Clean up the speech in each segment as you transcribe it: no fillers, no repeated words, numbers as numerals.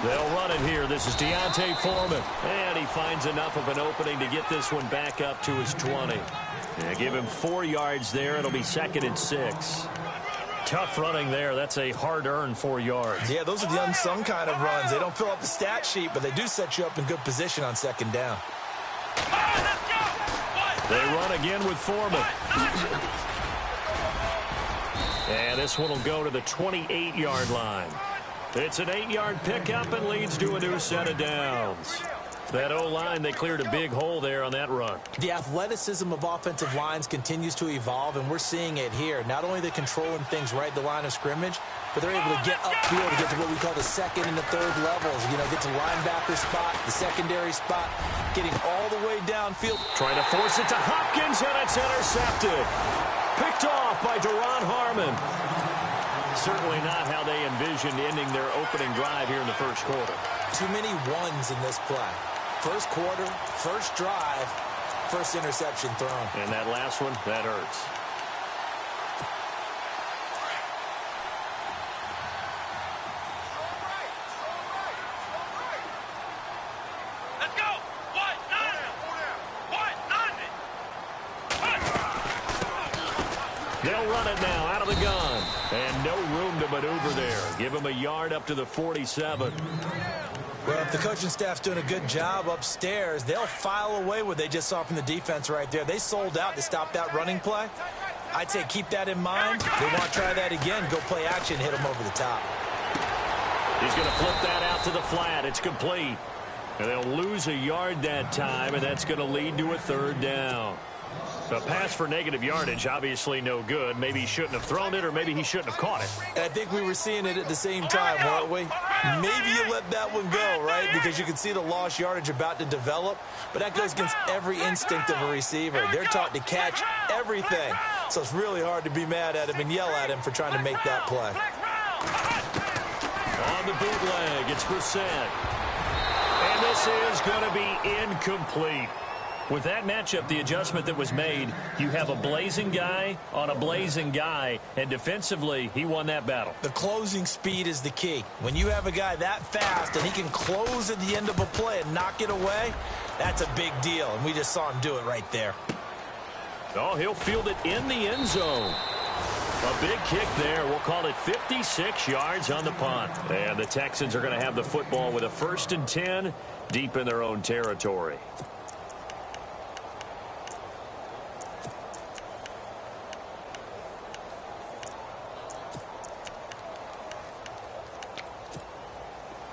They'll run it here. This is Deontay Foreman. And he finds enough of an opening to get this one back up to his 20. Yeah, give him 4 yards there. It'll be 2nd and 6. Tough running there. That's a hard-earned 4 yards. Yeah, those are the unsung kind of runs. They don't fill up the stat sheet, but they do set you up in good position on 2nd down. They run again with Foreman. And this one will go to the 28-yard line. It's an 8-yard pickup and leads to a new set of downs. That O-line, they cleared a big hole there on that run. The athleticism of offensive lines continues to evolve, and we're seeing it here. Not only are they controlling things right at the line of scrimmage, but they're able to get upfield to get to what we call the 2nd and the 3rd levels. You know, get to linebacker spot, the secondary spot, getting all the way downfield. Trying to force it to Hopkins, and it's intercepted. Picked off by Duron Harmon. Certainly not how they envisioned ending their opening drive here in the first quarter. Too many ones in this play. First quarter, first drive, first interception thrown. And that last one, that hurts. Let's go! They'll run it now out of the gun. And no room to maneuver there. Give him a yard up to the 47. Well, if the coaching staff's doing a good job upstairs, they'll file away what they just saw from the defense right there. They sold out to stop that running play. I'd say keep that in mind. They want to try that again. Go play action, hit them over the top. He's going to flip that out to the flat. It's complete. And they'll lose a yard that time, and that's going to lead to a 3rd down. A pass for negative yardage, obviously no good. Maybe he shouldn't have thrown it, or maybe he shouldn't have caught it. And I think we were seeing it at the same time, weren't we? Maybe you let that one go, right? Because you can see the lost yardage about to develop. But that goes against every instinct of a receiver. They're taught to catch everything. So it's really hard to be mad at him and yell at him for trying to make that play. On the bootleg, it's Brissett. And this is going to be incomplete. With that matchup, the adjustment that was made, you have a blazing guy on a blazing guy, and defensively, he won that battle. The closing speed is the key. When you have a guy that fast and he can close at the end of a play and knock it away, that's a big deal, and we just saw him do it right there. Oh, he'll field it in the end zone. A big kick there. We'll call it 56 yards on the punt. And the Texans are going to have the football with a 1st and 10 deep in their own territory.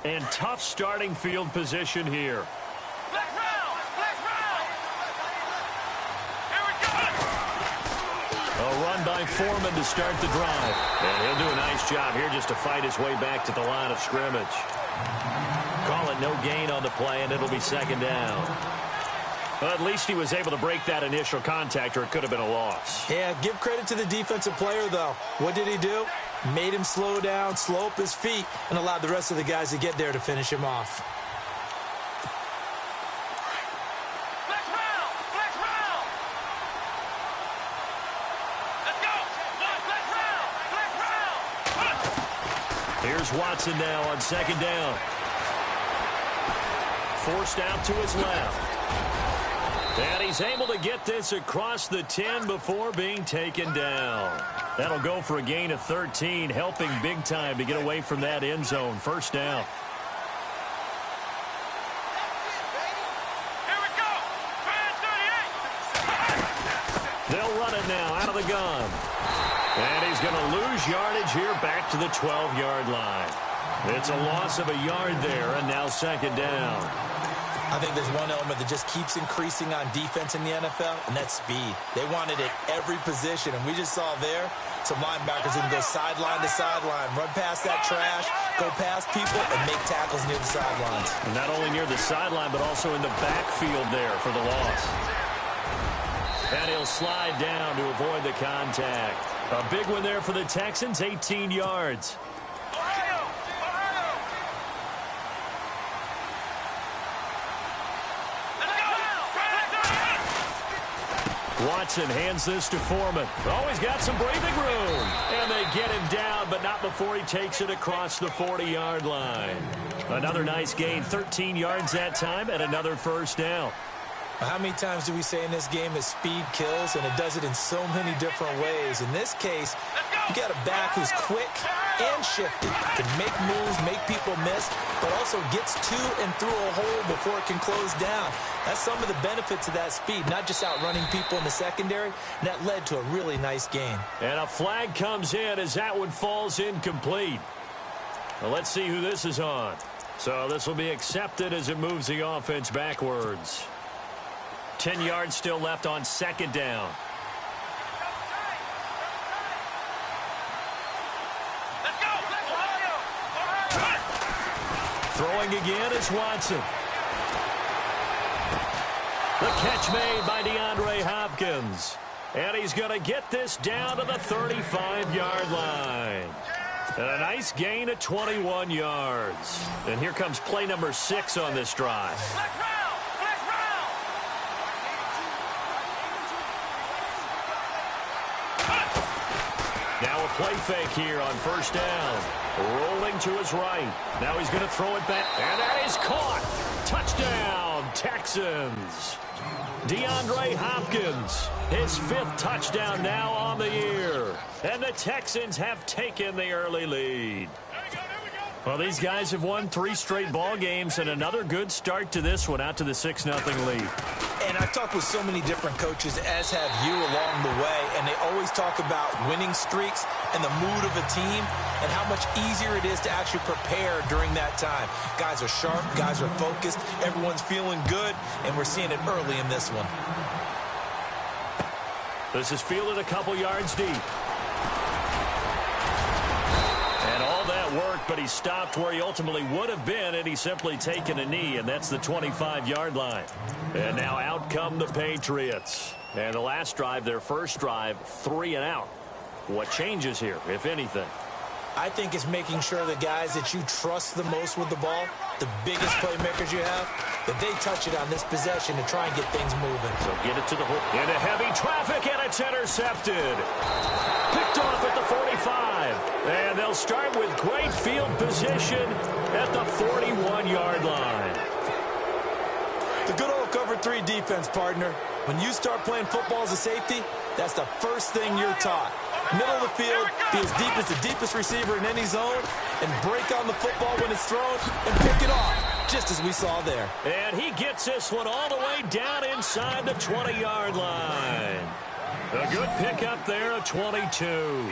And tough starting field position here. Flex round! Here we go! A run by Foreman to start the drive. And he'll do a nice job here just to fight his way back to the line of scrimmage. Call it no gain on the play, and it'll be 2nd down. Well, at least he was able to break that initial contact, or it could have been a loss. Yeah, give credit to the defensive player, though. What did he do? Made him slow down, slow up his feet, and allowed the rest of the guys to get there to finish him off. Flex round! Let's go! Flex round! Here's Watson now on 2nd down. Forced out to his left. And he's able to get this across the 10 before being taken down. That'll go for a gain of 13, helping big time to get away from that end zone. 1st down. Here we go! Brand 38! They'll run it now out of the gun. And he's going to lose yardage here back to the 12-yard line. It's a loss of a yard there, and now 2nd down. I think there's one element that just keeps increasing on defense in the NFL, and that's speed. They want it at every position, and we just saw there some linebackers who can go sideline to sideline, run past that trash, go past people, and make tackles near the sidelines. And not only near the sideline, but also in the backfield there for the loss. And he'll slide down to avoid the contact. A big one there for the Texans, 18 yards. Watson hands this to Foreman. Oh, he's got some breathing room. And they get him down, but not before he takes it across the 40-yard line. Another nice gain, 13 yards that time, and another first down. How many times do we say in this game that speed kills, and it does it in so many different ways? In this case, you got a back who's quick and shifty, can make moves, make people miss, but also gets to and through a hole before it can close down. That's some of the benefits of that speed, not just outrunning people in the secondary, and that led to a really nice gain. And a flag comes in as that one falls incomplete. Well, let's see who this is on. So this will be accepted as it moves the offense backwards. 10 yards still left on second down. Let's go! Ohio! Throwing again is Watson. The catch made by DeAndre Hopkins. And he's going to get this down to the 35-yard line. And a nice gain of 21 yards. And here comes play number 6 on this drive. Now a play fake here on first down. Rolling to his right. Now he's going to throw it back. And that is caught. Touchdown, Texans. DeAndre Hopkins, his 5th touchdown now on the year. And the Texans have taken the early lead. Well, these guys have won 3 straight ball games and another good start to this one out to the 6-0 lead. And I've talked with so many different coaches, as have you, along the way, and they always talk about winning streaks and the mood of a team and how much easier it is to actually prepare during that time. Guys are sharp, guys are focused, everyone's feeling good, and we're seeing it early in this one. This is fielded a couple yards deep. And all that worked, but he stopped where he ultimately would have been, and he's simply taken a knee, and that's the 25-yard line. And now out come the Patriots. And the last drive, their first drive, 3 and out. What changes here, if anything? I think it's making sure the guys that you trust the most with the ball, the biggest playmakers you have, that they touch it on this possession to try and get things moving. So get it to the hook. Into heavy traffic, and it's intercepted. Picked off at the 45. And they'll start with great field position at the 41-yard line. The good old cover 3 defense, partner. When you start playing football as a safety, that's the first thing you're taught. Middle of the field, be as deep as the deepest receiver in any zone, and break on the football when it's thrown and pick it off, just as we saw there. And he gets this one all the way down inside the 20-yard line. A good pickup there at 22.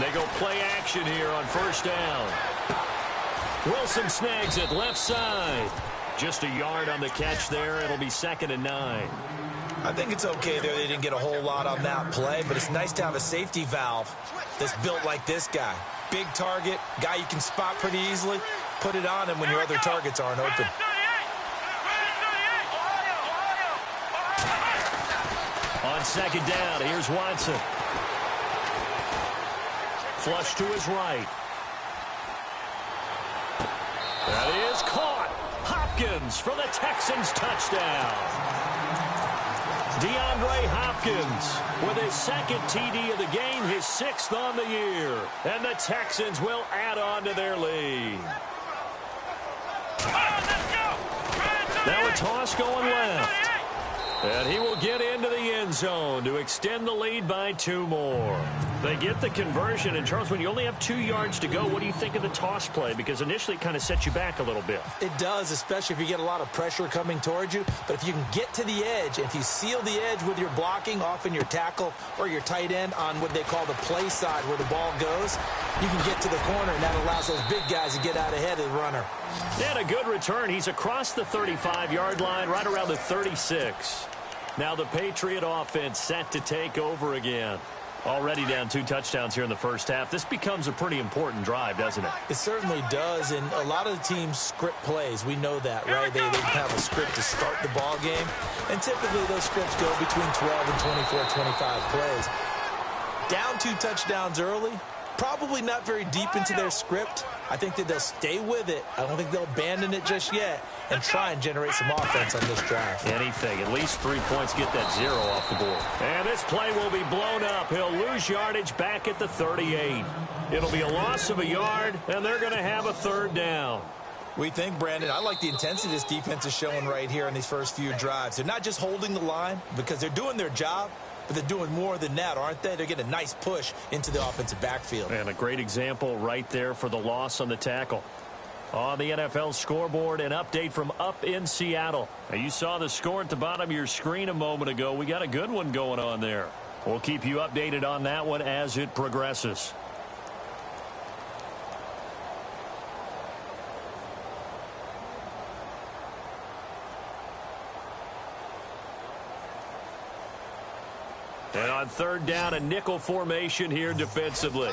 They go play action here on first down. Wilson snags it left side. Just a yard on the catch there. It'll be 2nd and 9. I think it's okay there. They didn't get a whole lot on that play, but it's nice to have a safety valve that's built like this guy. Big target, guy you can spot pretty easily. Put it on him when your other targets aren't open. On second down, here's Watson. Flush to his right. That is caught. Hopkins for the Texans touchdown. DeAndre Hopkins with his 2nd TD of the game, his 6th on the year. And the Texans will add on to their lead. Now a toss going left. And he will get into the end zone to extend the lead by 2 more. They get the conversion. And, Charles, when you only have 2 yards to go, what do you think of the toss play? Because initially it kind of sets you back a little bit. It does, especially if you get a lot of pressure coming towards you. But if you can get to the edge, if you seal the edge with your blocking, often your tackle or your tight end on what they call the play side where the ball goes, you can get to the corner, and that allows those big guys to get out ahead of the runner. And a good return. He's across the 35-yard line, right around the 36. Now the Patriot offense set to take over again. Already down 2 touchdowns here in the first half. This becomes a pretty important drive, doesn't it? It certainly does, and a lot of the teams script plays. We know that, right? They have a script to start the ball game, and typically those scripts go between 12 and 24, 25 plays. Down 2 touchdowns early, probably not very deep into their script. I think that they'll stay with it. I don't think they'll abandon it just yet and try and generate some offense on this drive. Anything. At least 3 points, get that 0 off the board. And this play will be blown up. He'll lose yardage back at the 38. It'll be a loss of a yard, and they're going to have a 3rd down. We think, Brandon, I like the intensity this defense is showing right here in these first few drives. They're not just holding the line because they're doing their job, but they're doing more than that, aren't they? They're getting a nice push into the offensive backfield. And a great example right there for the loss on the tackle. On the NFL scoreboard, an update from up in Seattle. Now, you saw the score at the bottom of your screen a moment ago. We got a good one going on there. We'll keep you updated on that one as it progresses. And on 3rd down, a nickel formation here defensively.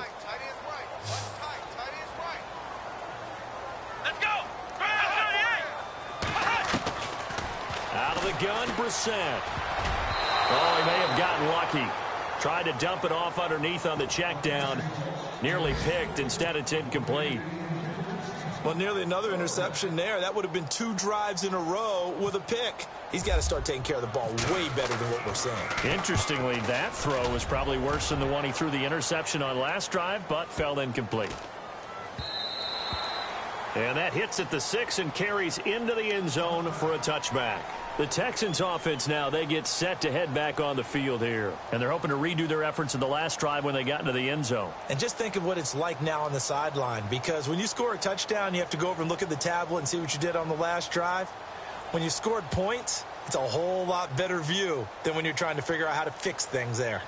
Let's go. Out of the gun, Brissett. Oh, he may have gotten lucky. Tried to dump it off underneath on the check down. Nearly picked. Instead, it's incomplete. Well, nearly another interception there. That would have been 2 drives in a row with a pick. He's got to start taking care of the ball way better than what we're seeing. Interestingly, that throw was probably worse than the one he threw the interception on last drive, but fell incomplete. And that hits at the 6 and carries into the end zone for a touchback. The Texans offense now, they get set to head back on the field here. And they're hoping to redo their efforts in the last drive when they got into the end zone. And just think of what it's like now on the sideline, because when you score a touchdown, you have to go over and look at the tablet and see what you did on the last drive. When you scored points, it's a whole lot better view than when you're trying to figure out how to fix things there.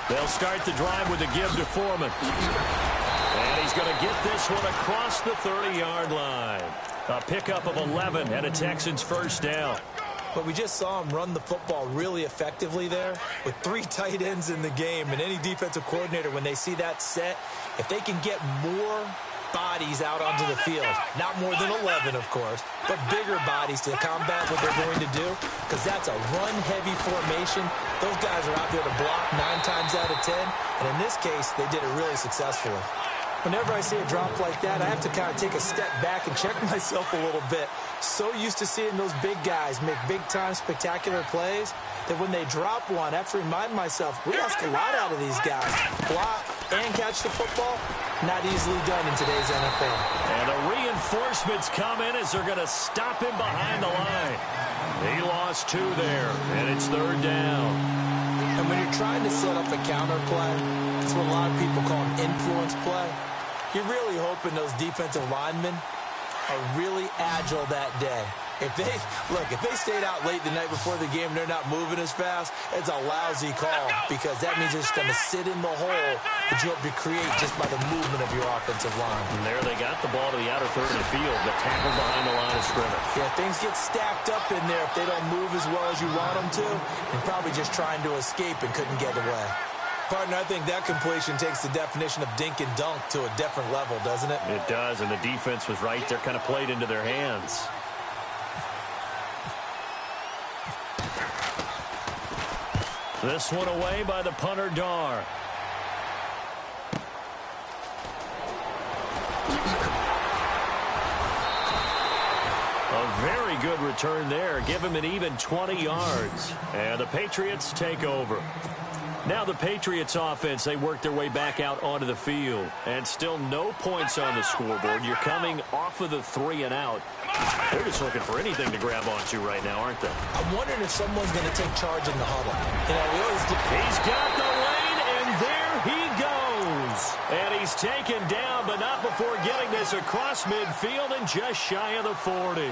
They'll start the drive with a give to Foreman. And he's going to get this one across the 30-yard line. A pickup of 11 and a Texans 1st down. But we just saw him run the football really effectively there with 3 tight ends in the game. And any defensive coordinator, when they see that set, if they can get more bodies out onto the field, not more than 11, of course, but bigger bodies to combat what they're going to do, because that's a run-heavy formation. Those guys are out there to block 9 times out of 10, and in this case, they did it really successfully. Whenever I see a drop like that, I have to kind of take a step back and check myself a little bit. So used to seeing those big guys make big-time spectacular plays that when they drop one, I have to remind myself, we ask a lot out of these guys. Block and catch the football, not easily done in today's NFL. And the reinforcements come in as they're going to stop him behind the line. He lost 2 there, and it's 3rd down. And when you're trying to set up a counter play, it's what a lot of people call an influence play. You're really hoping those defensive linemen are really agile that day. If they stayed out late the night before the game and they're not moving as fast, it's a lousy call, because that means they're just going to sit in the hole that you hope to create just by the movement of your offensive line. And there they got the ball to the outer third of the field, but tackled behind the line of scrimmage. Yeah, things get stacked up in there if they don't move as well as you want them to, and probably just trying to escape and couldn't get away. Partner, I think that completion takes the definition of dink and dunk to a different level, doesn't it? It does, and the defense was right there, kind of played into their hands. This one away by the punter, Dar. A very good return there. Give him an even 20 yards. And the Patriots take over. Now the Patriots offense, they work their way back out onto the field. And still no points on the scoreboard. You're coming off of the 3 and out. They're just looking for anything to grab onto right now, aren't they? I'm wondering if someone's going to take charge in the huddle. You know, we always do. He's got the lane, and there he goes. And he's taken down, but not before getting this across midfield and just shy of the 40.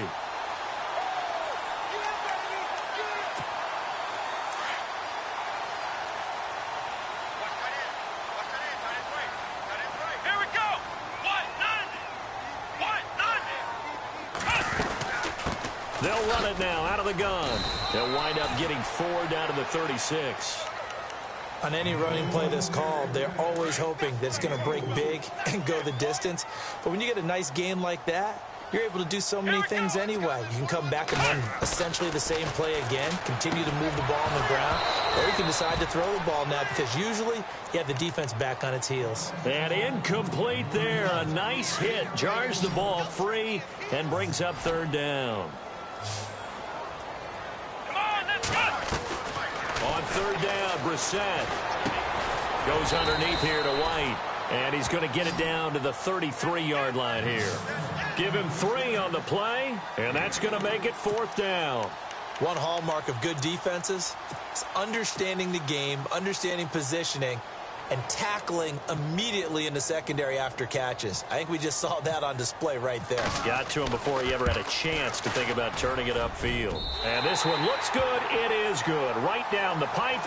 They'll run it now out of the gun. They'll wind up getting 4 down to the 36. On any running play that's called, they're always hoping that it's going to break big and go the distance. But when you get a nice game like that, you're able to do so many things anyway. You can come back and run essentially the same play again, continue to move the ball on the ground, or you can decide to throw the ball now because usually you have the defense back on its heels. And incomplete there. A nice hit. Jars the ball free and brings up 3rd down. Come on, let's go. On 3rd down, Brissett goes underneath here to White. And he's going to get it down to the 33-yard line here. Give him 3 on the play, and that's going to make it 4th down. One hallmark of good defenses is understanding the game, understanding positioning, and tackling immediately in the secondary after catches. I think we just saw that on display right there. Got to him before he ever had a chance to think about turning it upfield. And this one looks good. It is good. Right down the pipe.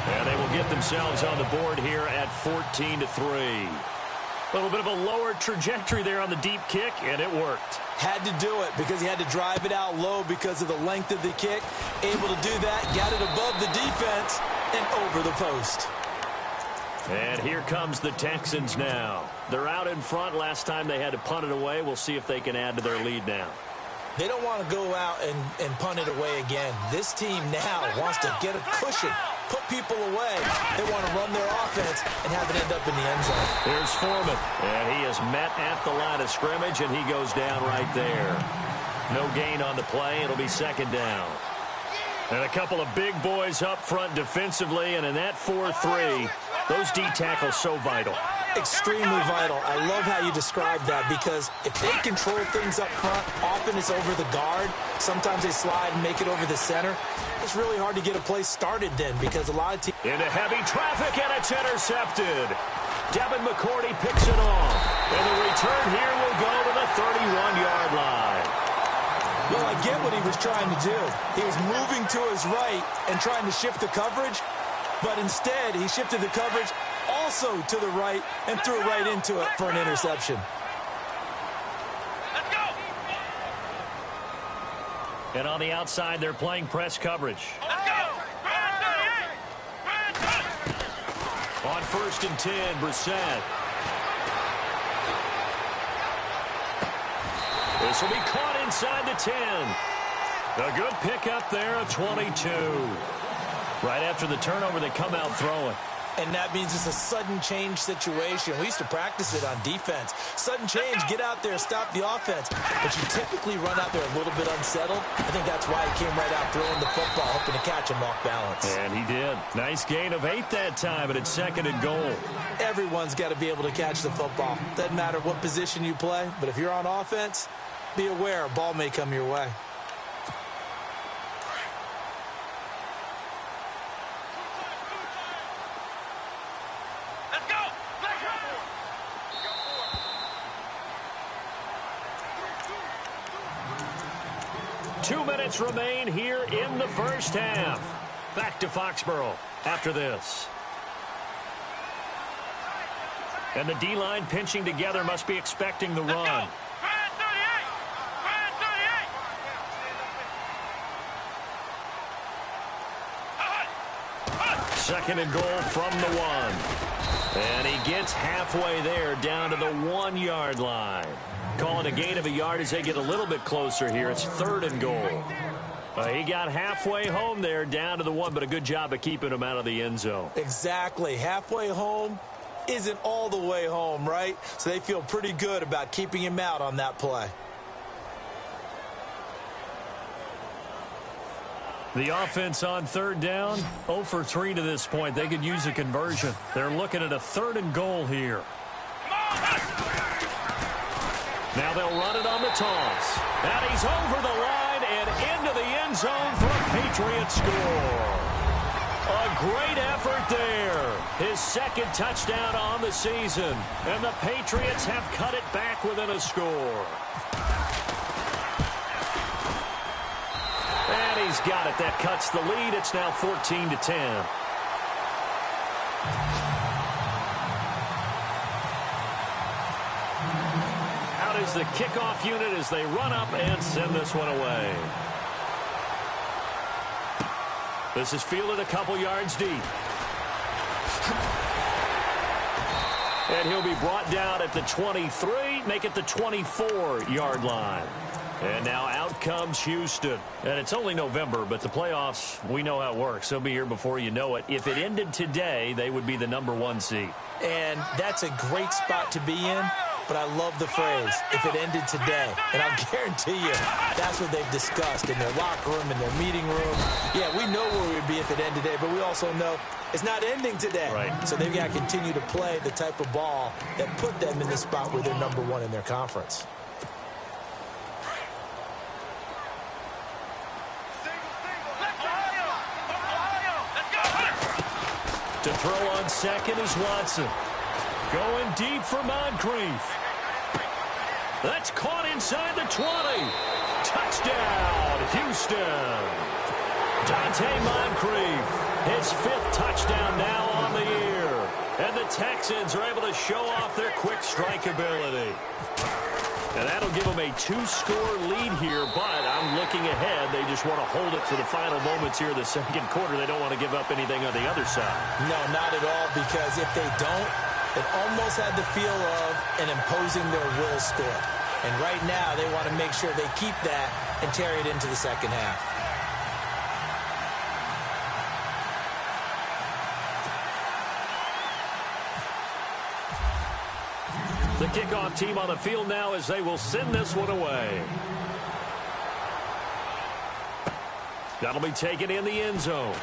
And they will get themselves on the board here at 14-3. A little bit of a lower trajectory there on the deep kick, and it worked. Had to do it because he had to drive it out low because of the length of the kick. Able to do that, got it above the defense, and over the post. And here comes the Texans now. They're out in front. Last time they had to punt it away. We'll see if they can add to their lead now. They don't want to go out and punt it away again. This team now wants to get a cushion, put people away. They want to run their offense and have it end up in the end zone. Here's Foreman, and he is met at the line of scrimmage, and he goes down right there. No gain on the play. It'll be 2nd down. And a couple of big boys up front defensively, and in that 4-3, those D tackles so vital. Extremely vital. I love how you describe that because if they control things up front, often it's over the guard. Sometimes they slide and make it over the center. It's really hard to get a play started then because a lot of teams... Into heavy traffic, and it's intercepted. Devin McCourty picks it off. And the return here will go to the 31-yard line. Well, I get what he was trying to do. He was moving to his right and trying to shift the coverage, but instead he shifted the coverage also to the right and threw right into it for an interception. Let's go. And on the outside, they're playing press coverage. Let's go. On 1st and 10, Brissett. This will be caught inside the 10. A good pickup there, a 22. Right after the turnover, they come out throwing. And that means it's a sudden change situation. We used to practice it on defense. Sudden change, get out there, stop the offense. But you typically run out there a little bit unsettled. I think that's why he came right out throwing the football, hoping to catch him off balance. And he did. Nice gain of 8 that time, but it's 2nd and goal. Everyone's got to be able to catch the football. Doesn't matter what position you play, but if you're on offense, be aware a ball may come your way. Let's go. 2 minutes remain here in the first half. Back to Foxborough after this. And the D-line pinching together must be expecting the run. 2nd and goal from the 1. And he gets halfway there down to the 1-yard line. Calling a gain of a yard as they get a little bit closer here. It's 3rd and goal. He got halfway home there down to the 1, but a good job of keeping him out of the end zone. Exactly. Halfway home isn't all the way home, right? So they feel pretty good about keeping him out on that play. The offense on 3rd down, 0 for 3 to this point. They could use a conversion. They're looking at a 3rd and goal here. Now they'll run it on the toss. And he's over the line and into the end zone for a Patriot score. A great effort there. His 2nd touchdown on the season. And the Patriots have cut it back within a score. And he's got it. That cuts the lead. It's now 14-10. Out is is the kickoff unit as they run up and send this one away. This is fielded a couple yards deep. And he'll be brought down at the 23, make it the 24-yard line. And now out comes Houston. And it's only November, but the playoffs, we know how it works. They'll be here before you know it. If it ended today, they would be the #1 seed. And that's a great spot to be in, but I love the phrase, if it ended today. And I'll guarantee you, that's what they've discussed in their locker room, in their meeting room. Yeah, we know where we'd be if it ended today, but we also know it's not ending today. Right. So they've got to continue to play the type of ball that put them in the spot where they're #1 in their conference. To throw on second is Watson. Going deep for Moncrief. That's caught inside the 20. Touchdown, Houston. Dante Moncrief, his 5th touchdown now on the year. And the Texans are able to show off their quick strike ability. And that'll give them a 2-score lead here, but I'm looking ahead. They just want to hold it for the final moments here in the second quarter. They don't want to give up anything on the other side. No, not at all, because if they don't, it almost had the feel of an imposing their will score. And right now, they want to make sure they keep that and carry it into the second half. The kickoff team on the field now as they will send this one away. That'll be taken in the end zone.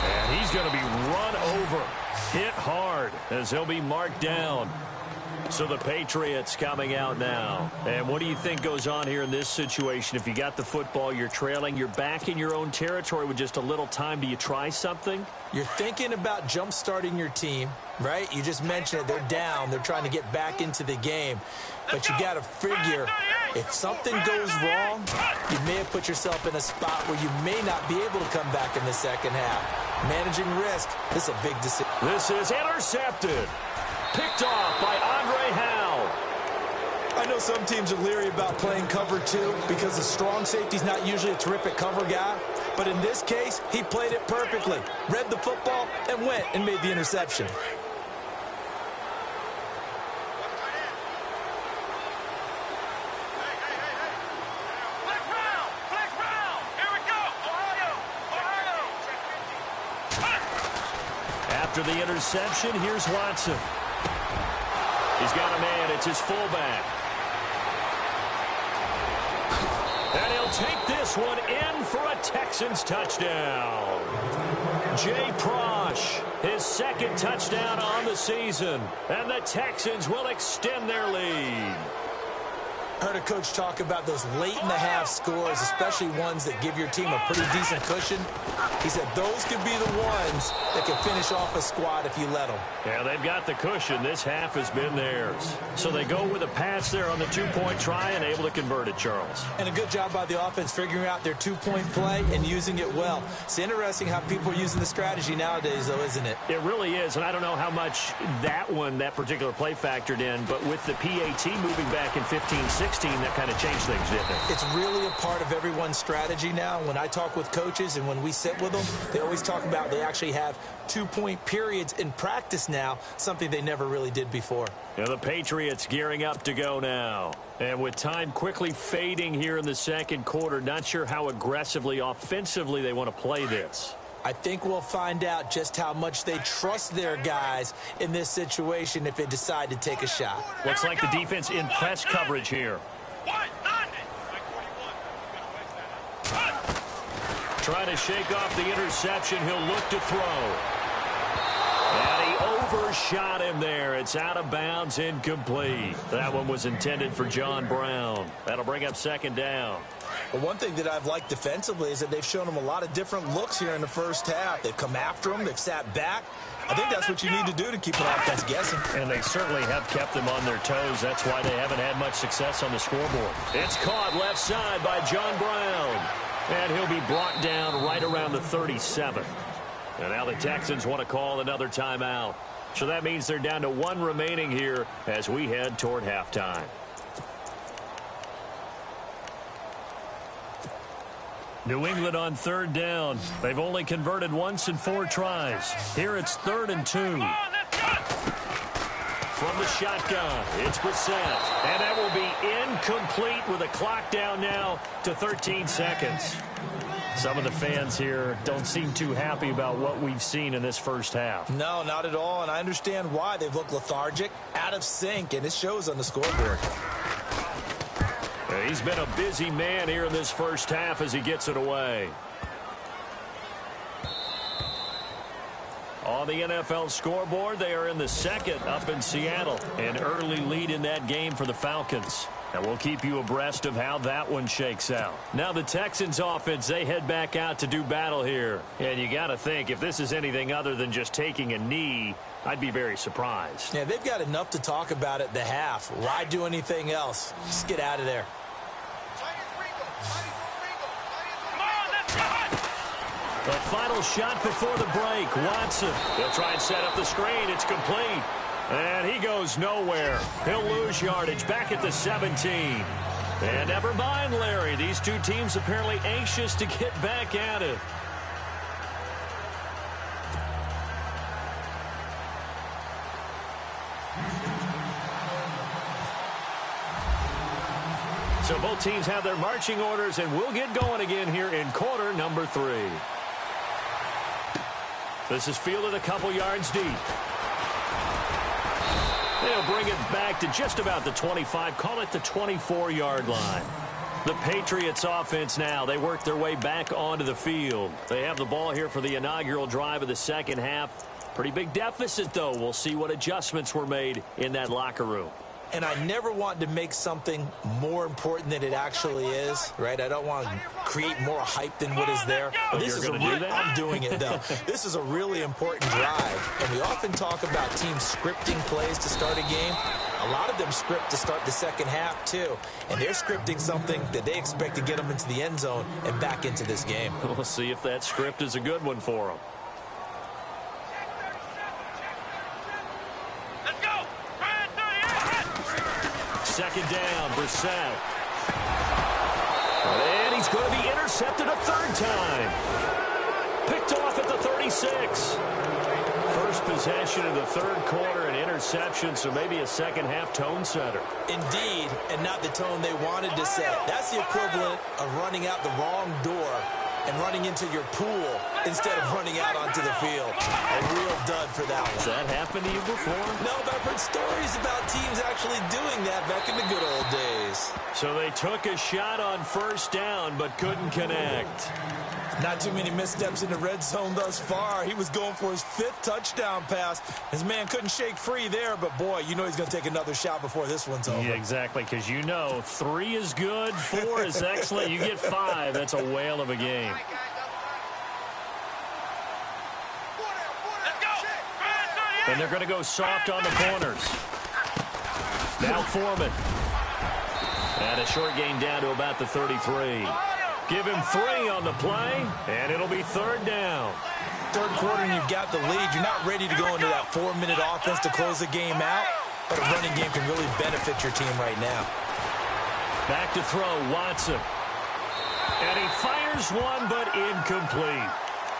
And he's going to be run over, hit hard as he'll be marked down. So the Patriots coming out now. And what do you think goes on here in this situation? If you got the football, you're trailing, you're back in your own territory with just a little time. Do you try something? You're thinking about jump-starting your team, right? You just mentioned it. They're down. They're trying to get back into the game. But you got to figure, if something goes wrong, you may have put yourself in a spot where you may not be able to come back in the second half. Managing risk, this is a big decision. This is intercepted. Picked off by Andre Howe. I know some teams are leery about playing cover 2 because the strong safety's not usually a terrific cover guy. But in this case, he played it perfectly. Read the football and went and made the interception. After the interception, here's Watson. He's got a man. It's his fullback. And he'll take this one in for a Texans touchdown. Jay Prosh, his 2nd touchdown on the season. And the Texans will extend their lead. I heard a coach talk about those late-in-the-half scores, especially ones that give your team a pretty decent cushion. He said those could be the ones that can finish off a squad if you let them. Yeah, they've got the cushion. This half has been theirs. So they go with a pass there on the 2-point try and able to convert it, Charles. And a good job by the offense figuring out their 2-point play and using it well. It's interesting how people are using the strategy nowadays, though, isn't it? It really is, and I don't know how much that particular play factored in, but with the PAT moving back in 15-16, that kind of changed things, didn't it? It's really a part of everyone's strategy now. When I talk with coaches and when we sit with them, they always talk about they actually have 2-point periods in practice now, something they never really did before. Yeah, the Patriots gearing up to go now. And with time quickly fading here in the second quarter, not sure how aggressively, offensively they want to play this. I think we'll find out just how much they trust their guys in this situation if they decide to take a shot. Looks like the defense in press coverage here. Trying to shake off the interception. He'll look to throw. And he overshot him there. It's out of bounds, incomplete. That one was intended for John Brown. That'll bring up 2nd down. Well, one thing that I've liked defensively is that they've shown them a lot of different looks here in the first half. They've come after them. They've sat back. I think that's what you need to do to keep an offense guessing. And they certainly have kept them on their toes. That's why they haven't had much success on the scoreboard. It's caught left side by John Brown. And he'll be brought down right around the 37. And now the Texans want to call another timeout. So that means they're down to 1 remaining here as we head toward halftime. New England on 3rd down. They've only converted once in 4 tries. Here it's 3rd and 2. From the shotgun, it's Brissett. And that will be incomplete with a clock down now to 13 seconds. Some of the fans here don't seem too happy about what we've seen in this first half. No, not at all, and I understand why. They've looked lethargic, out of sync, and it shows on the scoreboard. He's been a busy man here in this first half as he gets it away. On the NFL scoreboard, they are in the 2nd up in Seattle. An early lead in that game for the Falcons. And we'll keep you abreast of how that one shakes out. Now the Texans offense, they head back out to do battle here. And you got to think, if this is anything other than just taking a knee, I'd be very surprised. Yeah, they've got enough to talk about at the half. Why do anything else? Just get out of there. The final shot before the break. Watson. He'll try and set up the screen. It's complete. And he goes nowhere. He'll lose yardage back at the 17. And never mind, Larry. These two teams apparently anxious to get back at it. So both teams have their marching orders, and we'll get going again here in quarter number 3. This is fielded a couple yards deep. They'll bring it back to just about the 25, call it the 24-yard line. The Patriots offense now, they work their way back onto the field. They have the ball here for the inaugural drive of the second half. Pretty big deficit, though. We'll see what adjustments were made in that locker room. And I never want to make something more important than it actually is, right? I don't want to create more hype than what is there. But this is I'm doing it, though. This is a really important drive. And we often talk about teams scripting plays to start a game. A lot of them script to start the second half, too. And they're scripting something that they expect to get them into the end zone and back into this game. We'll see if that script is a good one for them. Second down, Brissett. And he's going to be intercepted a 3rd time. Picked off at the 36. First possession of the 3rd quarter, an interception, so maybe a second-half tone setter. Indeed, and not the tone they wanted to set. That's the equivalent of running out the wrong door and running into your pool instead of running out onto the field. A real dud for that one. Has that happened to you before? No, but I've heard stories about teams actually doing that back in the good old days. So they took a shot on 1st down but couldn't connect. Not too many missteps in the red zone thus far. He was going for his 5th touchdown pass. His man couldn't shake free there, but boy, you know he's going to take another shot before this one's over. Yeah, exactly, because you know 3 is good, 4 is excellent. You get 5, that's a whale of a game. And they're going to go soft on the corners. Now Foreman. And a short gain down to about the 33. Give him 3 on the play, and it'll be 3rd down. 3rd quarter, and you've got the lead. You're not ready to go into that 4-minute offense to close the game out, but a running game can really benefit your team right now. Back to throw, Watson. And he fires one, but incomplete.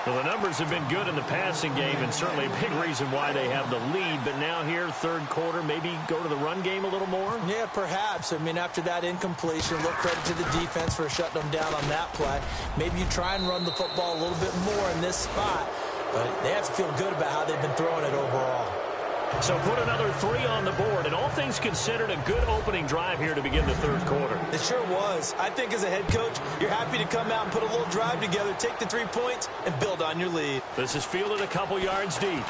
Well, the numbers have been good in the passing game, and certainly a big reason why they have the lead. But now here, 3rd quarter, maybe go to the run game a little more? Yeah, perhaps. I mean, after that incompletion, look credit to the defense for shutting them down on that play. Maybe you try and run the football a little bit more in this spot. But they have to feel good about how they've been throwing it overall. So put another 3 on the board, and all things considered, a good opening drive here to begin the 3rd quarter. It sure was. I think as a head coach, you're happy to come out and put a little drive together, take the 3 points, and build on your lead. This is fielded a couple yards deep.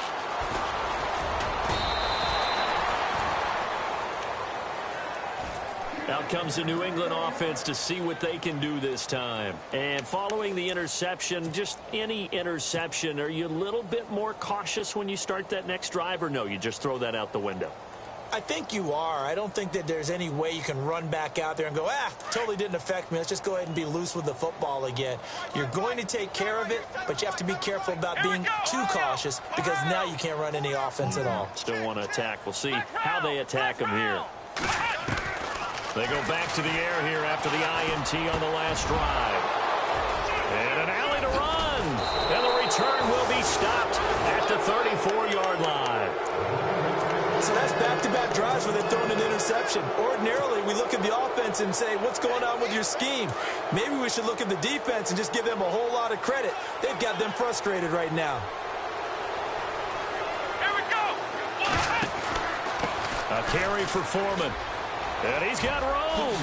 Out comes the New England offense to see what they can do this time. And following the interception, just any interception, are you a little bit more cautious when you start that next drive, or no, you just throw that out the window? I think you are. I don't think that there's any way you can run back out there and go, totally didn't affect me. Let's just go ahead and be loose with the football again. You're going to take care of it, but you have to be careful about being too cautious because now you can't run any offense at all. Still want to attack. We'll see how they attack them here. They go back to the air here after the INT on the last drive. And an alley to run. And the return will be stopped at the 34-yard line. So that's back-to-back drives where they've thrown an interception. Ordinarily, we look at the offense and say, what's going on with your scheme? Maybe we should look at the defense and just give them a whole lot of credit. They've got them frustrated right now. Here we go. A carry for Foreman. And he's got room.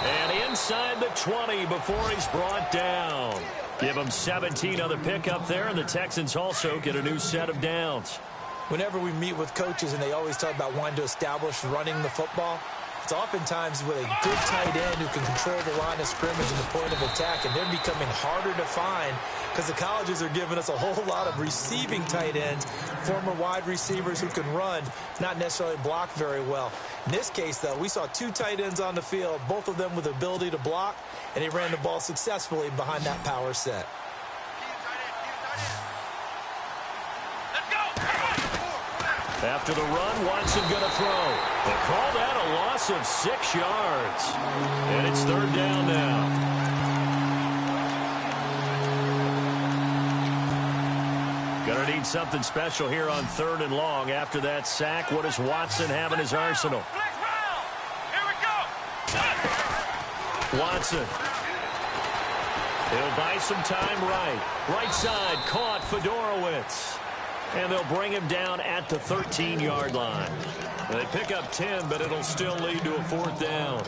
And inside the 20 before he's brought down. Give him 17 on the pickup there, and the Texans also get a new set of downs. Whenever we meet with coaches and they always talk about wanting to establish running the football, it's oftentimes with a good tight end who can control the line of scrimmage and the point of attack, and they're becoming harder to find because the colleges are giving us a whole lot of receiving tight ends, former wide receivers who can run, not necessarily block very well. In this case, though, we saw two tight ends on the field, both of them with the ability to block, and they ran the ball successfully behind that power set. After the run, Watson going to throw. They call that a loss of 6 yards. And it's third down now. Going to need something special here on 3rd and long. After that sack, what does Watson have in his arsenal? Here we go. Watson. He'll buy some time right. Right side, caught Fedorowicz. And they'll bring him down at the 13-yard line. They pick up 10, but it'll still lead to a 4th down.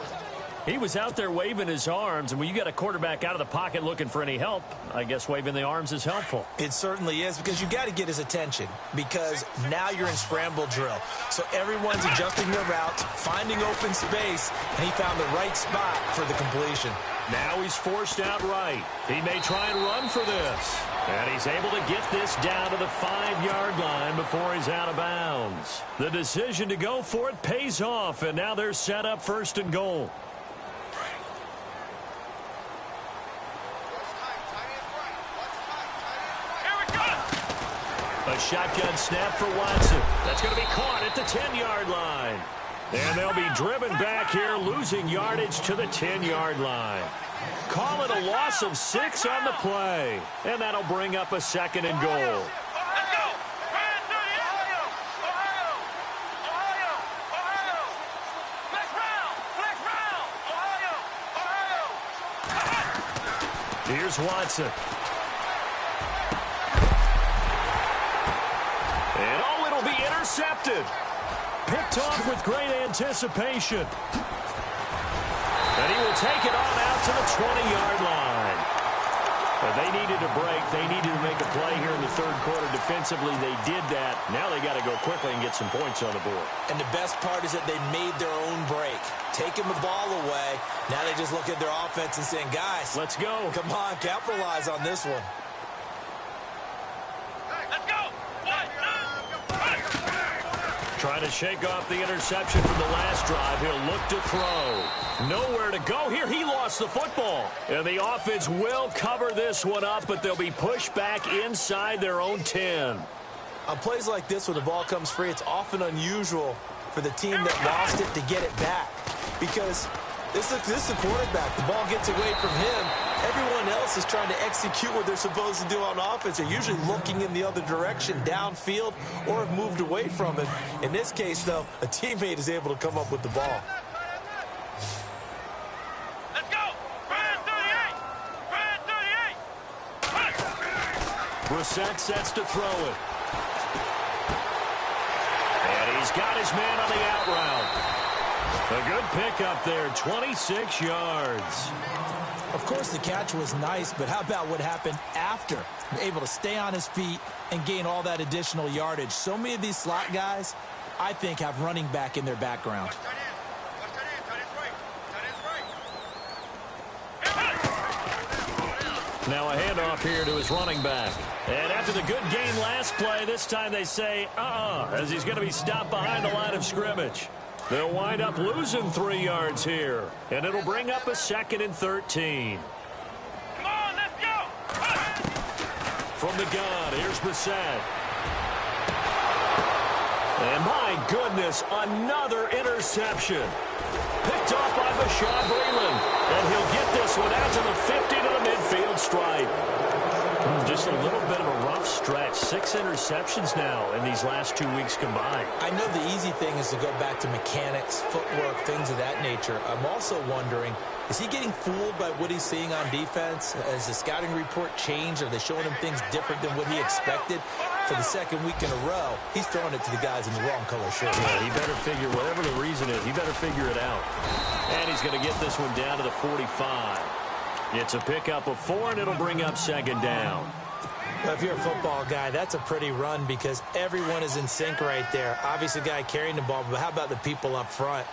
He was out there waving his arms, and when you got a quarterback out of the pocket looking for any help, I guess waving the arms is helpful. It certainly is, because you got to get his attention, because now you're in scramble drill. So everyone's adjusting their routes, finding open space, and he found the right spot for the completion. Now he's forced out right. He may try and run for this. And he's able to get this down to the 5-yard line before he's out of bounds. The decision to go for it pays off, and now they're set up 1st and goal. A shotgun snap for Watson. That's going to be caught at the 10-yard line. And they'll be driven back here, losing yardage to the 10-yard line. Call it a loss of 6 on the play. And that'll bring up a 2nd and goal. Let's go. Ohio. Flex round. Ohio. Here's Watson. And oh, it'll be intercepted. Picked off with great anticipation. And he will take it on out to the 20-yard line. But they needed a break. They needed to make a play here in the 3rd quarter. Defensively, they did that. Now they got to go quickly and get some points on the board. And the best part is that they made their own break. Taking the ball away. Now they just look at their offense and saying, guys, let's go. Come on, capitalize on this one. Let's go. Trying to shake off the interception from the last drive. He'll look to throw. Nowhere to go here. He lost the football. And the offense will cover this one up, but they'll be pushed back inside their own 10. On plays like this, when the ball comes free, it's often unusual for the team that lost it to get it back. Because this is the quarterback. The ball gets away from him. Everyone else is trying to execute what they're supposed to do on offense. They're usually looking in the other direction, downfield, or have moved away from it. In this case, though, a teammate is able to come up with the ball. Let's go. Brand 38. Brissett sets to throw it. And he's got his man on the out route. A good pickup there, 26 yards. Of course, the catch was nice, but how about what happened after? Able to stay on his feet and gain all that additional yardage. So many of these slot guys, I think, have running back in their background. Now a handoff here to his running back. And after the good game last play, this time they say, as he's going to be stopped behind the line of scrimmage. They'll wind up losing 3 yards here, and it'll bring up a 2nd and 13. Come on, let's go. From the gun, here's Brissett. And my goodness, another interception. Picked off by Bashaud Breeland. And he'll get this one out to the 50 to the midfield stripe. Just a little bit of a rough stretch. 6 interceptions now in these last 2 weeks combined. I know the easy thing is to go back to mechanics, footwork, things of that nature. I'm also wondering, is he getting fooled by what he's seeing on defense? Has the scouting report changed? Are they showing him things different than what he expected? For the 2nd week in a row, he's throwing it to the guys in the wrong color shirt. Yeah, he better figure, whatever the reason is, he better figure it out. And he's going to get this one down to the 45. It's a pickup of 4, and it'll bring up 2nd down. Well, if you're a football guy, that's a pretty run because everyone is in sync right there. Obviously, the guy carrying the ball, but how about the people up front?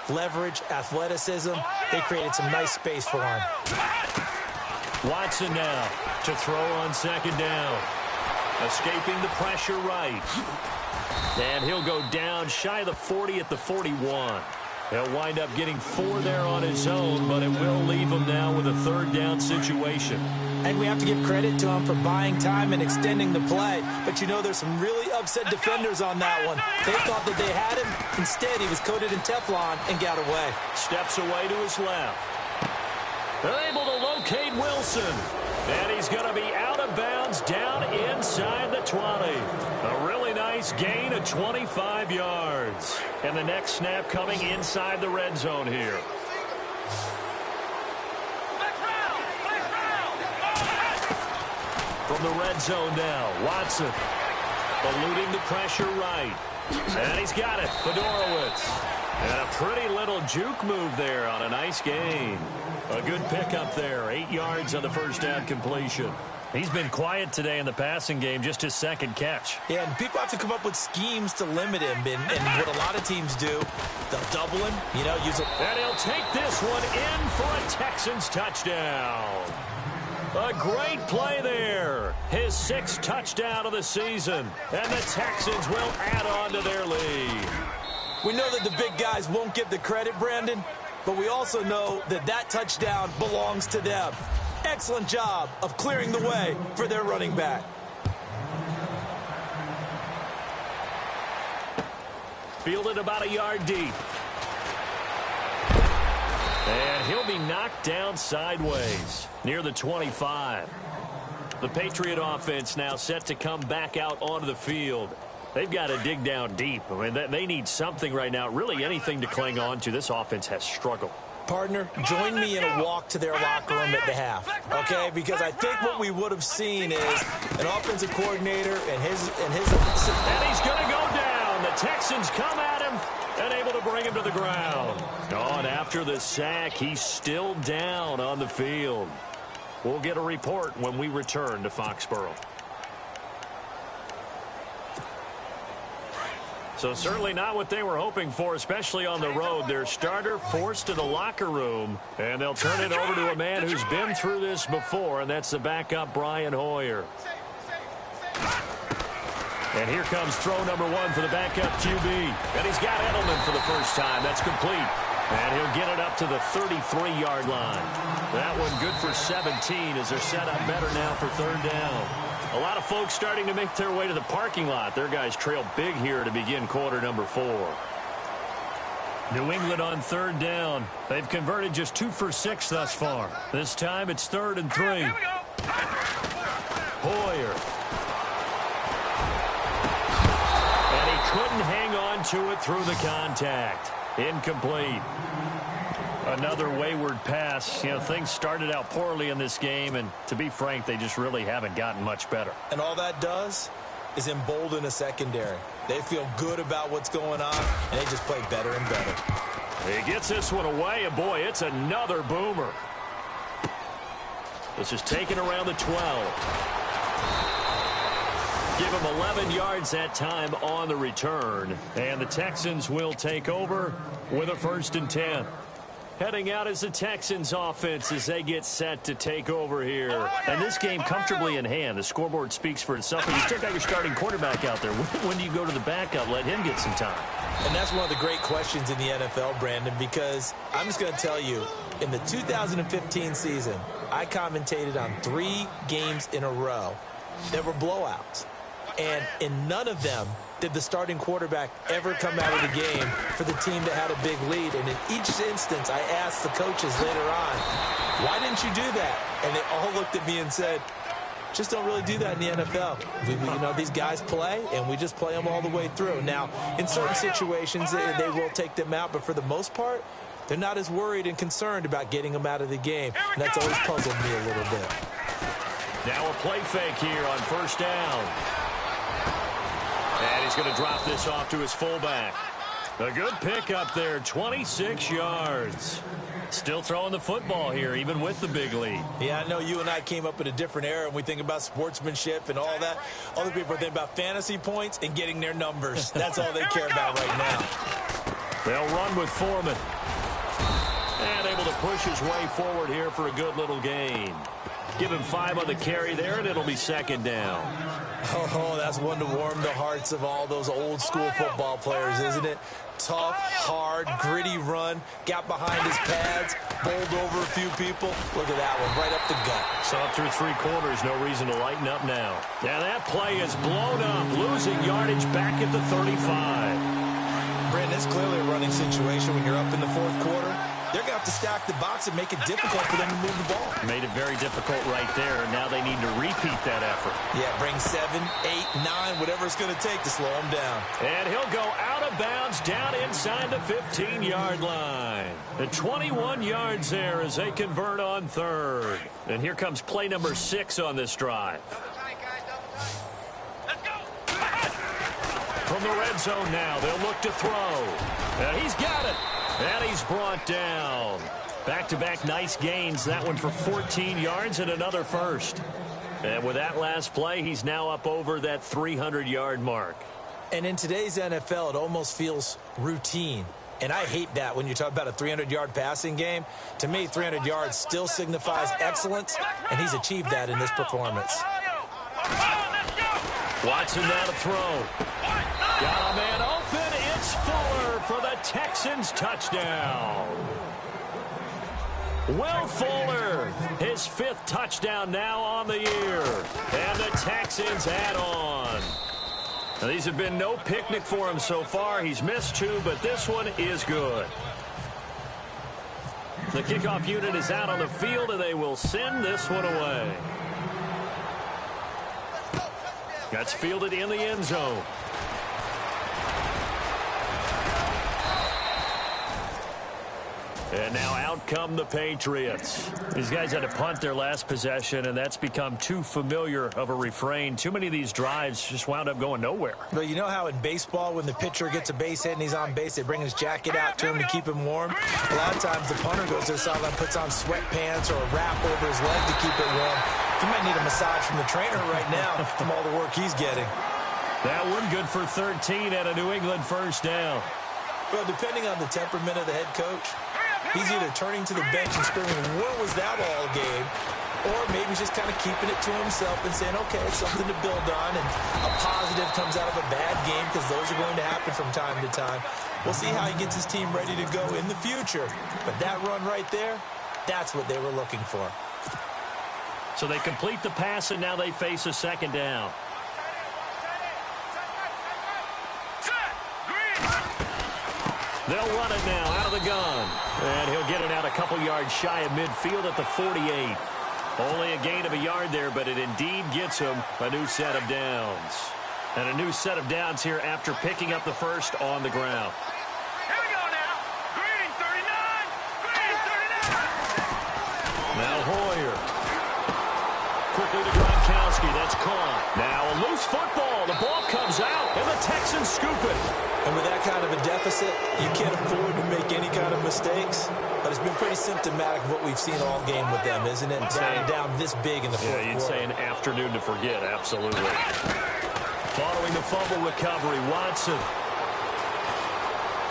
Leverage, athleticism, they created some nice space for him. Watson now to throw on 2nd down. Escaping the pressure right. And he'll go down shy of the 40 at the 41. He'll wind up getting 4 there on his own, but it will leave him now with a 3rd down situation. And we have to give credit to him for buying time and extending the play. But, you know, there's some really upset defenders on that one. They thought that they had him. Instead, he was coated in Teflon and got away. Steps away to his left. They're able to locate Wilson. And he's going to be out of bounds down inside the 20. A really nice gain of 25 yards. And the next snap coming inside the red zone here. From the red zone now, Watson eluding the pressure right. And he's got it, Fedorowicz. And a pretty little juke move there on a nice gain. A good pickup there, 8 yards on the first down completion. He's been quiet today in the passing game, just his 2nd catch. Yeah, and people have to come up with schemes to limit him. And what a lot of teams do, they'll double him, you know, use a... And he'll take this one in for a Texans touchdown. A great play there. His 6th touchdown of the season. And the Texans will add on to their lead. We know that the big guys won't get the credit, Brandon, but we also know that that touchdown belongs to them. Excellent job of clearing the way for their running back. Fielded about a yard deep. And he'll be knocked down sideways near the 25. The Patriot offense now set to come back out onto the field. They've got to dig down deep. I mean, they need something right now, really anything to cling on to. This offense has struggled. Partner, join me in a walk to their locker room at the half, okay? Because I think what we would have seen is an offensive coordinator and his And he's going to go down. The Texans come at him and able to bring him to the ground. Oh, and after the sack, he's still down on the field. We'll get a report when we return to Foxborough. So certainly not what they were hoping for, especially on the road. Their starter forced to the locker room, and they'll turn it over to a man who's been through this before, and that's the backup Brian Hoyer. And here comes throw number 1 for the backup QB. And he's got Edelman for the first time. That's complete. And he'll get it up to the 33-yard line. That one good for 17 as they're set up better now for 3rd down. A lot of folks starting to make their way to the parking lot. Their guys trail big here to begin quarter number 4. New England on 3rd down. They've converted just 2 for 6 thus far. This time it's 3rd and 3. Here we go. Hoyer. And he couldn't hang on to it through the contact. Incomplete. Another wayward pass. You know, things started out poorly in this game, and to be frank, they just really haven't gotten much better. And all that does is embolden a secondary. They feel good about what's going on, and they just play better and better. He gets this one away, and boy, it's another boomer. This is taken around the 12. Give him 11 yards that time on the return, and the Texans will take over with a 1st and 10. Heading out as the Texans offense as they get set to take over here. And this game comfortably in hand. The scoreboard speaks for itself. But you still got your starting quarterback out there. When do you go to the backup? Let him get some time. And that's one of the great questions in the NFL, Brandon, because I'm just going to tell you, in the 2015 season, I commentated on 3 games in a row that were blowouts. And in none of them did the starting quarterback ever come out of the game for the team that had a big lead. And in each instance, I asked the coaches later on, why didn't you do that? And they all looked at me and said, just don't really do that in the NFL. These guys play, and we just play them all the way through. Now, in certain situations, they will take them out, but for the most part, they're not as worried and concerned about getting them out of the game. And that's always puzzled me a little bit. Now a play fake here on first down. And he's going to drop this off to his fullback. A good pick up there, 26 yards. Still throwing the football here, even with the big lead. Yeah, I know you and I came up in a different era, and we think about sportsmanship and all that. Other people are thinking about fantasy points and getting their numbers. That's all they care about right now. They'll run with Foreman. And able to push his way forward here for a good little gain. Give him 5 on the carry there, and it'll be second down. Oh, that's one to warm the hearts of all those old school football players, isn't it? Tough, hard, gritty run, got behind his pads, bowled over a few people. Look at that one, right up the gut. So up through 3 quarters, no reason to lighten up now. Now that play is blown up, losing yardage back at the 35. Brandon, it's clearly a running situation when you're up in the 4th quarter. They're going to have to stack the box and make it difficult for them to move the ball. Made it very difficult right there. Now they need to repeat that effort. Yeah, bring 7, 8, 9, whatever it's going to take to slow them down. And he'll go out of bounds down inside the 15-yard line. The 21 yards there as they convert on 3rd. And here comes play number 6 on this drive. From the red zone now, they'll look to throw. And he's got it. And he's brought down. Back-to-back nice gains. That one for 14 yards and another first. And with that last play, he's now up over that 300-yard mark. And in today's NFL, it almost feels routine. And I hate that when you talk about a 300-yard passing game. To me, 300 yards still signifies excellence, and he's achieved that in this performance. Watson now to throw. Got a man open. It's Fuller for the Texans touchdown. Will Fuller, his 5th touchdown now on the year. And the Texans add on. Now, these have been no picnic for him so far. He's missed 2, but this one is good. The kickoff unit is out on the field, and they will send this one away. That's fielded in the end zone. And now out come the Patriots. These guys had to punt their last possession, and that's become too familiar of a refrain. Too many of these drives just wound up going nowhere. But you know how in baseball, when the pitcher gets a base hit and he's on base, they bring his jacket out to him to keep him warm? A lot of times the punter goes to the sideline, puts on sweatpants or a wrap over his leg to keep it warm. He might need a massage from the trainer right now from all the work he's getting. That one good for 13 at a New England first down. Well, depending on the temperament of the head coach, he's either turning to the bench and screaming, "Where was that all game?" Or maybe he's just kind of keeping it to himself and saying, okay, it's something to build on, and a positive comes out of a bad game because those are going to happen from time to time. We'll see how he gets his team ready to go in the future. But that run right there, that's what they were looking for. So they complete the pass, and now they face a second down. They'll run it now out of the gun. And he'll get it out a couple yards shy of midfield at the 48. Only a gain of a yard there, but it indeed gets him a new set of downs. And a new set of downs here after picking up the first on the ground. Here we go now. Green 39. Green 39. Now Hoyer. Quickly to Gronkowski. That's caught. Now a loose football. The ball comes out, and the Texans scoop it. And with that kind of a deficit, you can't afford to make any kind of mistakes. But it's been pretty symptomatic of what we've seen all game with them, isn't it? Down this big in the fourth quarter. Yeah, you'd say an afternoon to forget, absolutely. Following the fumble recovery, Watson.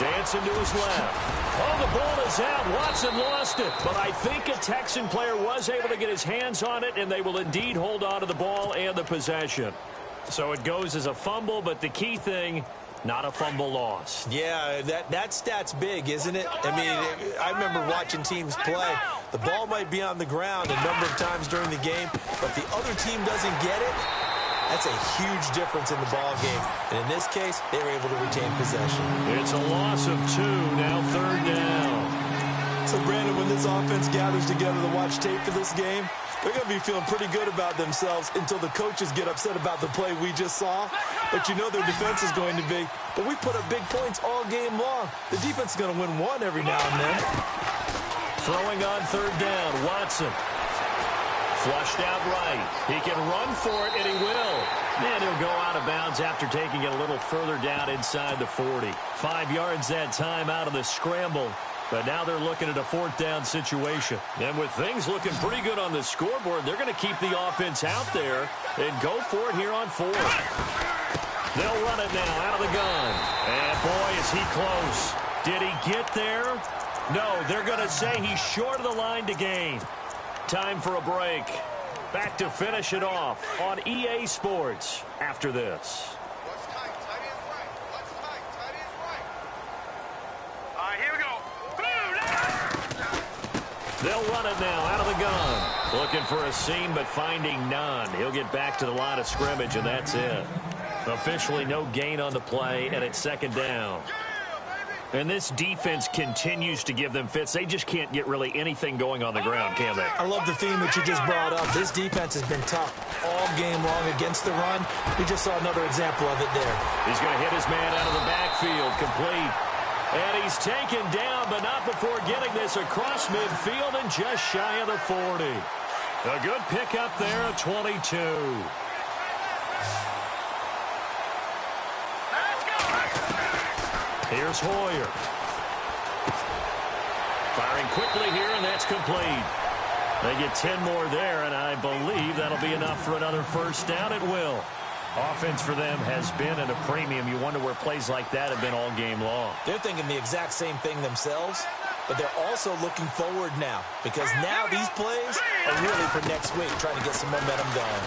Dancing to his left. Oh, the ball is out. Watson lost it. But I think a Texan player was able to get his hands on it, and they will indeed hold on to the ball and the possession. So it goes as a fumble, but the key thing, not a fumble loss. Yeah, that stat's big, isn't it? I mean, I remember watching teams play. The ball might be on the ground a number of times during the game, but the other team doesn't get it. That's a huge difference in the ball game. And in this case, they were able to retain possession. It's a loss of 2, now 3rd down. So, Brandon, when this offense gathers together to watch tape for this game, they're going to be feeling pretty good about themselves until the coaches get upset about the play we just saw. But you know their defense is going to be. But we put up big points all game long. The defense is going to win one every now and then. Throwing on 3rd down, Watson. Flushed out right. He can run for it, and he will. And he'll go out of bounds after taking it a little further down inside the 40. 5 yards that time out of the scramble. But now they're looking at a 4th down situation. And with things looking pretty good on the scoreboard, they're going to keep the offense out there and go for it here on 4th. They'll run it now out of the gun. And boy, is he close. Did he get there? No, they're going to say he's short of the line to gain. Time for a break. Back to finish it off on EA Sports after this. What's tight? Tight ends right. What's tight? Tight ends right. All right, here we go. They'll run it now out of the gun. Looking for a seam, but finding none. He'll get back to the line of scrimmage, and that's it. Officially no gain on the play, and it's 2nd down. And this defense continues to give them fits. They just can't get really anything going on the ground, can they? I love the theme that you just brought up. This defense has been tough all game long against the run. We just saw another example of it there. He's going to hit his man out of the backfield, complete. And he's taken down, but not before getting this across midfield and just shy of the 40. A good pickup there at 22. Here's Hoyer. Firing quickly here, and that's complete. They get 10 more there, and I believe that'll be enough for another 1st down. It will. Offense for them has been at a premium. You wonder where plays like that have been all game long. They're thinking the exact same thing themselves, but they're also looking forward now because now these plays are really for next week, trying to get some momentum going.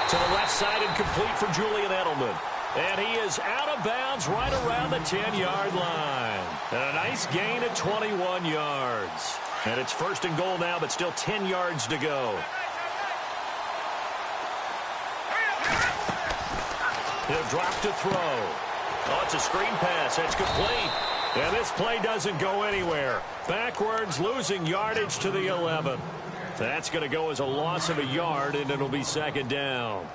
To the left side and complete for Julian Edelman. And he is out of bounds right around the 10-yard line. And a nice gain at 21 yards. And it's 1st and goal now, but still 10 yards to go. He'll drop to throw. Oh, it's a screen pass. It's complete. And this play doesn't go anywhere. Backwards, losing yardage to the 11. That's going to go as a loss of a yard, and it'll be 2nd down.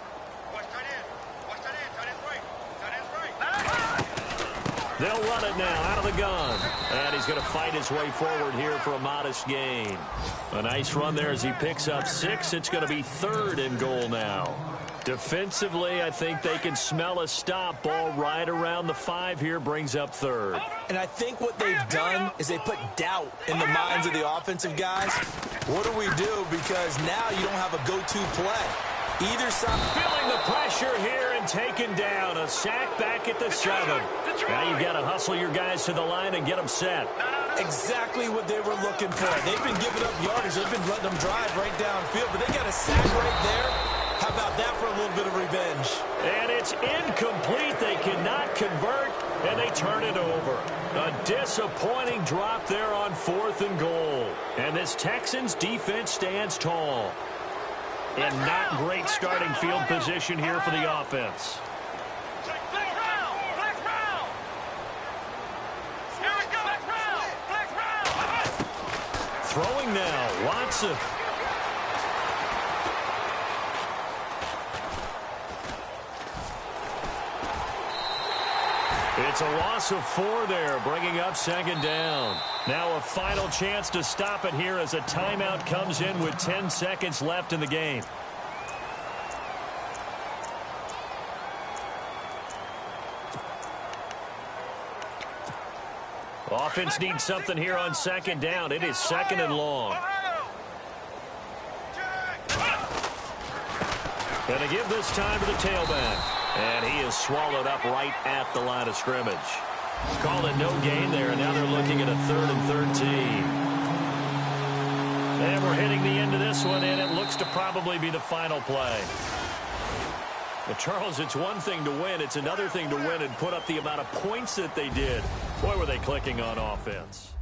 They'll run it now out of the gun. And he's going to fight his way forward here for a modest gain. A nice run there as he picks up 6. It's going to be 3rd and goal now. Defensively, I think they can smell a stop. Ball right around the 5 here, brings up 3rd. And I think what they've done is they put doubt in the minds of the offensive guys. What do we do? Because now you don't have a go-to play. Either side. Feeling the pressure here and taken down. A sack back at the 7. Now you've got to hustle your guys to the line and get them set. Exactly what they were looking for. They've been giving up yardage. They've been letting them drive right downfield, but they got a sack right there. How about that for a little bit of revenge? And it's incomplete. They cannot convert, and they turn it over. A disappointing drop there on 4th and goal. And this Texans defense stands tall. And not great starting field position here for the offense. Throwing now, Watson. It's a loss of 4 there, bringing up 2nd down. Now a final chance to stop it here as a timeout comes in with 10 seconds left in the game. Offense needs something here on 2nd down. It is 2nd and long. Going to give this time to the tailback. And he is swallowed up right at the line of scrimmage. Call it no gain there, and now they're looking at a 3rd and 13. And we're hitting the end of this one, and it looks to probably be the final play. Well, Charles, it's one thing to win. It's another thing to win and put up the amount of points that they did. Boy, were they clicking on offense.